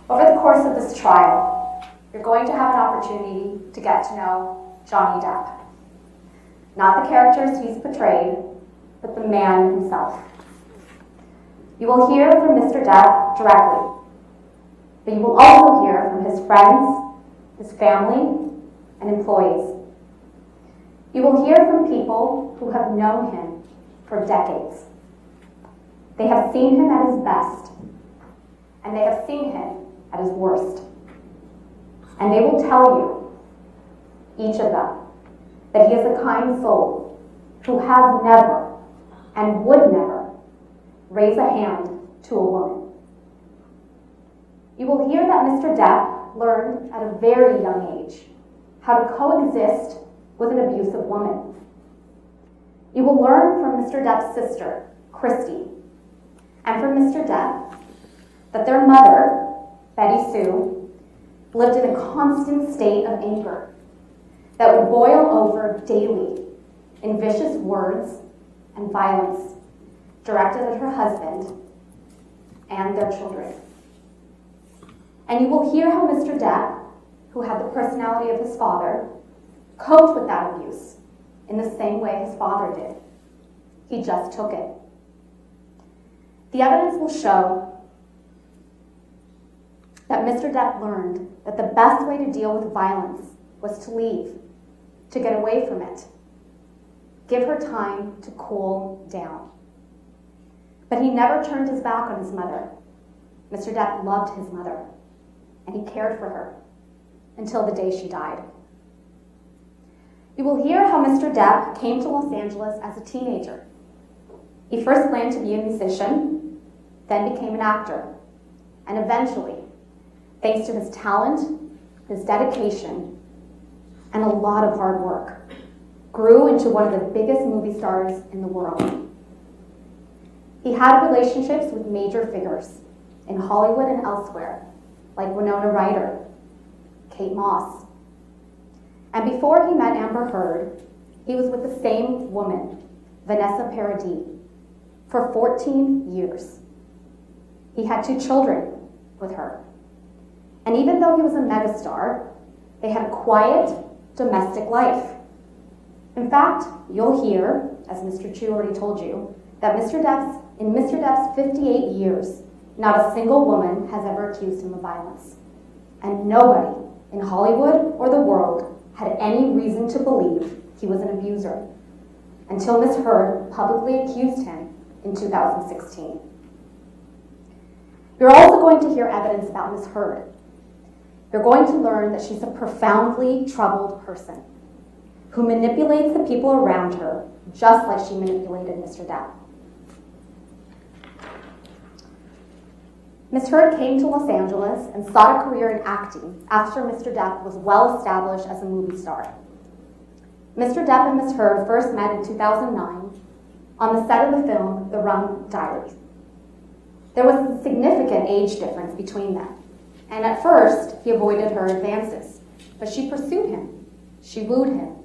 Over the course of this trial, you're going to have an opportunity to get to know Johnny Depp. Not the characters he's portrayed, but the man himself. You will hear from Mr. Depp directly, but you will also hear from his friends, his family, and employees. You will hear from people who have known him for decades. They have seen him at his best, and they have seen him at his worst. And they will tell you, each of them, that he is a kind soul who has never and would never raise a hand to a woman. You will hear that Mr. Depp learned at a very young age how to coexist with an abusive woman. You will learn from Mr. Depp's sister, Christy, and from Mr. Depp that their mother, Betty Sue, lived in a constant state of anger that would boil over daily in vicious words and violence directed at her husband and their children. And you will hear how Mr. Depp, who had the personality of his father, coped with that abuse in the same way his father did. He just took it. The evidence will show that Mr. Depp learned that the best way to deal with violence was to leave, to get away from it. Give her time to cool down. But he never turned his back on his mother. Mr. Depp loved his mother, and he cared for her until the day she died. You will hear how Mr. Depp came to Los Angeles as a teenager. He first planned to be a musician, then became an actor, and eventually, thanks to his talent, his dedication, and a lot of hard work, grew into one of the biggest movie stars in the world. He had relationships with major figures in Hollywood and elsewhere, like Winona Ryder, Kate Moss. And before he met Amber Heard, he was with the same woman, Vanessa Paradis, for 14 years. He had 2 children with her. And even though he was a megastar, they had a quiet, domestic life. In fact, you'll hear, as Mr. Chu already told you, that in Mr. Depp's 58 years, not a single woman has ever accused him of violence. And nobody in Hollywood or the world had any reason to believe he was an abuser, until Ms. Heard publicly accused him in 2016. You're also going to hear evidence about Ms. Heard. You're going to learn that she's a profoundly troubled person who manipulates the people around her just like she manipulated Mr. Depp. Ms. Heard came to Los Angeles and sought a career in acting after Mr. Depp was well established as a movie star. Mr. Depp and Ms. Heard first met in 2009 on the set of the film The Rum Diaries. There was a significant age difference between them, and at first he avoided her advances, but she pursued him. She wooed him.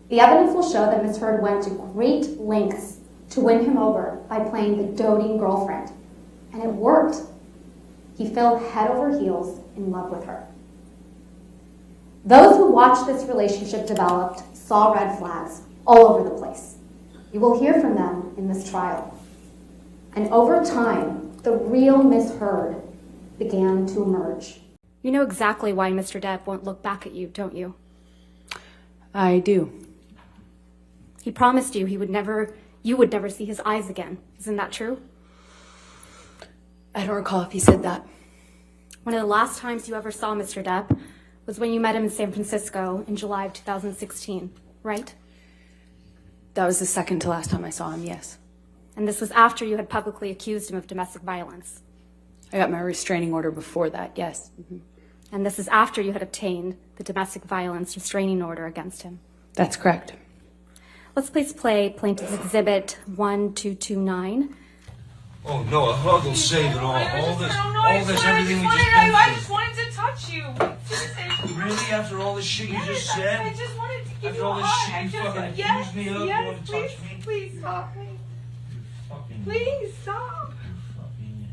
The evidence will show that Ms. Heard went to great lengths to win him over by playing the doting girlfriend, and it worked. He fell head over heels in love with her. Those who watched this relationship develop saw red flags all over the place. You will hear from them in this trial. And over time, the real Ms. Heard began to emerge. You know exactly why Mr. Depp won't look back at you, don't you? I do. He promised you you would never see his eyes again. Isn't that true? I don't recall if he said that. One of the last times you ever saw Mr. Depp was when you met him in San Francisco in July of 2016, right? That was the second to last time I saw him, yes. And this was after you had publicly accused him of domestic violence. I got my restraining order before that, yes. Mm-hmm. And this is after you had obtained the domestic violence restraining order against him. That's correct. Let's please play Plaintiff's Exhibit 1229. Oh no, a hug will save it all. All this, everything we just been I through. just wanted to touch you. Really? After all this shit you just said? I just wanted to give After you all a this hug. shit you fucking accused me of, you want to touch me? Please stop me. Fucking Please stop. fucking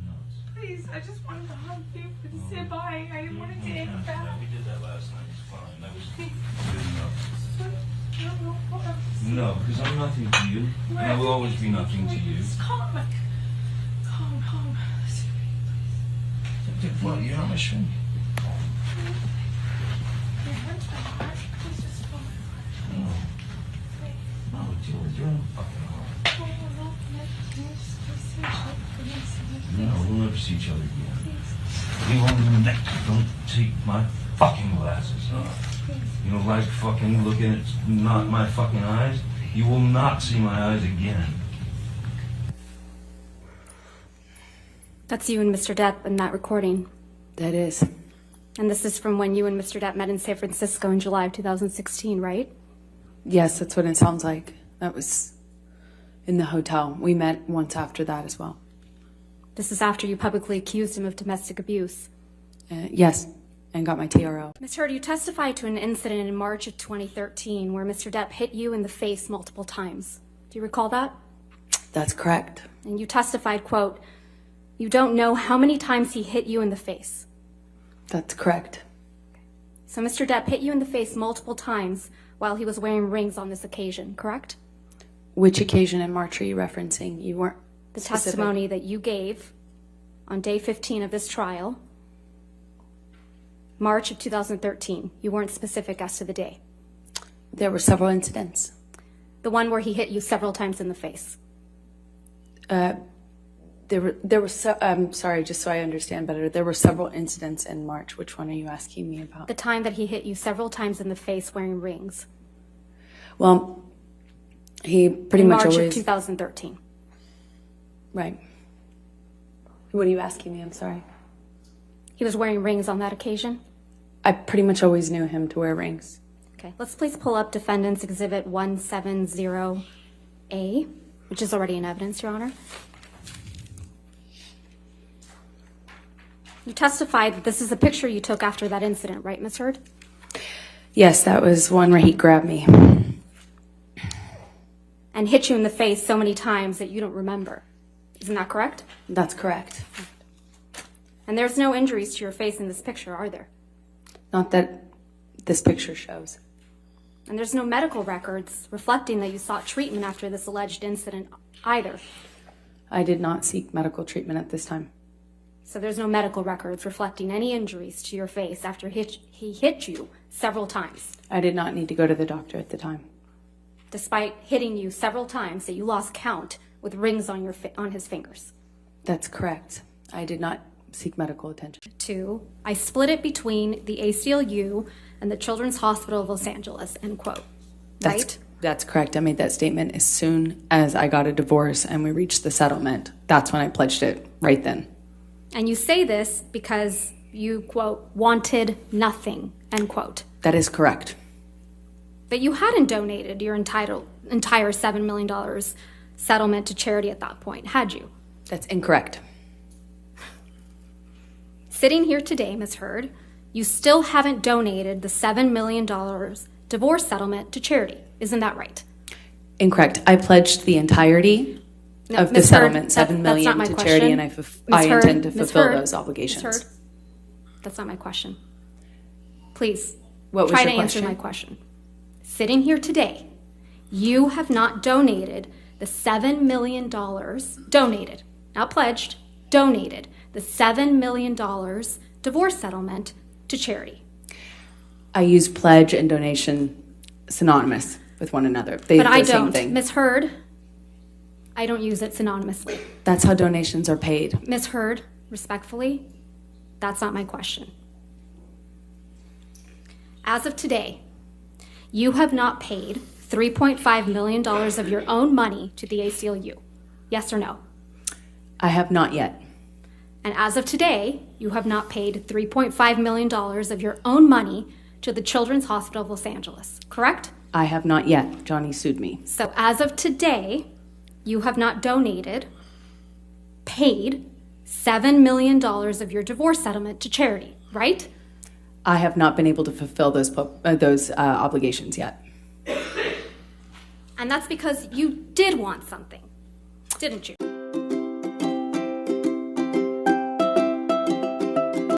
nuts. please. I just wanted to hug you and say bye. I didn't want to take it back. We did that last night. It's fine. That was good enough. No, No, because I'm nothing to you, and I will always be nothing to you. Calm. What? You're not my shrink. Your hands my heart. Please just feel my heart. No, you're in fucking heart. No, we'll never see each other again. You won't even don't take my fucking glasses off. You don't like fucking looking at not my fucking eyes? You will not see my eyes again. That's you and Mr. Depp in that recording. That is. And this is from when you and Mr. Depp met in San Francisco in July of 2016, right? Yes, that's what it sounds like. That was in the hotel. We met once after that as well. This is after you publicly accused him of domestic abuse. Yes, and got my TRO. Ms. Heard, you testified to an incident in March of 2013 where Mr. Depp hit you in the face multiple times. Do you recall that? That's correct. And you testified, quote, "You don't know how many times he hit you in the face." That's correct. So Mr. Depp hit you in the face multiple times while he was wearing rings on this occasion, correct? Which occasion in March are you referencing? You weren't The specific. testimony that you gave on day 15 of this trial, March of 2013. You weren't specific as to the day. There were several incidents. The one where he hit you several times in the face. I'm sorry, just so I understand better. There were several incidents in March. Which one are you asking me about? The time that he hit you several times in the face wearing rings. Well, he pretty In much March always... of 2013. Right. What are you asking me? I'm sorry. He was wearing rings on that occasion? I pretty much always knew him to wear rings. Okay, let's please pull up Defendant's Exhibit 170A, which is already in evidence, Your Honor. You testified that this is a picture you took after that incident, right, Ms. Heard? Yes, that was one where he grabbed me. And hit you in the face so many times that you don't remember. Isn't that correct? That's correct. And there's no injuries to your face in this picture, are there? Not that this picture shows. And there's no medical records reflecting that you sought treatment after this alleged incident either. I did not seek medical treatment at this time. So there's no medical records reflecting any injuries to your face after he hit you several times, I did not need to go to the doctor at the time. despite hitting you several times that you lost count with rings on his fingers. That's correct. I did not seek medical attention. 2, I split it between the ACLU and the Children's Hospital of Los Angeles, end quote. Right? That's correct. I made that statement as soon as I got a divorce and we reached the settlement. That's when I pledged it, right then. And you say this because you, quote, wanted nothing, end quote. That is correct. But you hadn't donated your entire $7 million settlement to charity at that point, had you? That's incorrect. Sitting here today, Ms. Heard, you still haven't donated the $7 million divorce settlement to charity. Isn't that right? Incorrect. I pledged the entirety of the Ms. settlement, Heard, $7 million that's to not my charity, question. and Ms. I Heard, intend to Ms. fulfill Heard, those obligations. Ms. Heard, that's not my question. Please, What was try your to answer question? my question. Sitting here today, you have not donated the $7 million, donated, not pledged, donated the $7 million divorce settlement to charity. I use pledge and donation synonymous with one another. They're But I the same don't. thing. Ms. Heard, I don't use it synonymously. That's how donations are paid. Ms. Heard, respectfully, that's not my question. As of today, you have not paid $3.5 million of your own money to the ACLU. Yes or no? I have not yet. And as of today, you have not paid $3.5 million of your own money to the Children's Hospital of Los Angeles, correct? I have not yet. Johnny sued me. So as of today, you have not donated, paid $7 million of your divorce settlement to charity, right? I have not been able to fulfill those obligations yet. And that's because you did want something, didn't you?